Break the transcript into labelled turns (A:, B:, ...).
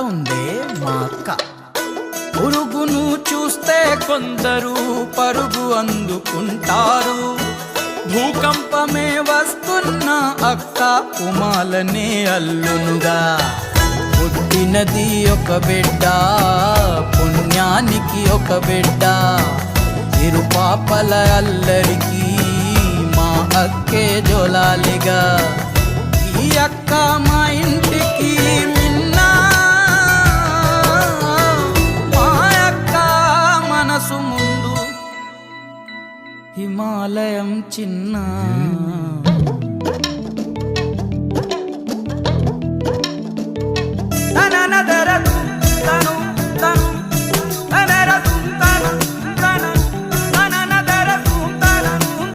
A: ఉందే మా అక్క. పురుగును చూస్తే కొందరు పరుగు అందుకుంటారు. భూకంపమే వస్తున్న అక్క ఉమాలనే అల్లునుగా. పుట్టినది ఒక బిడ్డ, పుణ్యానికి ఒక బిడ్డ. ఇరుపాపల అల్లరికి మా అక్కే జోలాలిగా. ఈ అక్క మా ఇంటికి మిన్నా, మా అక్క మనసు ముందు హిమాలయం చిన్న.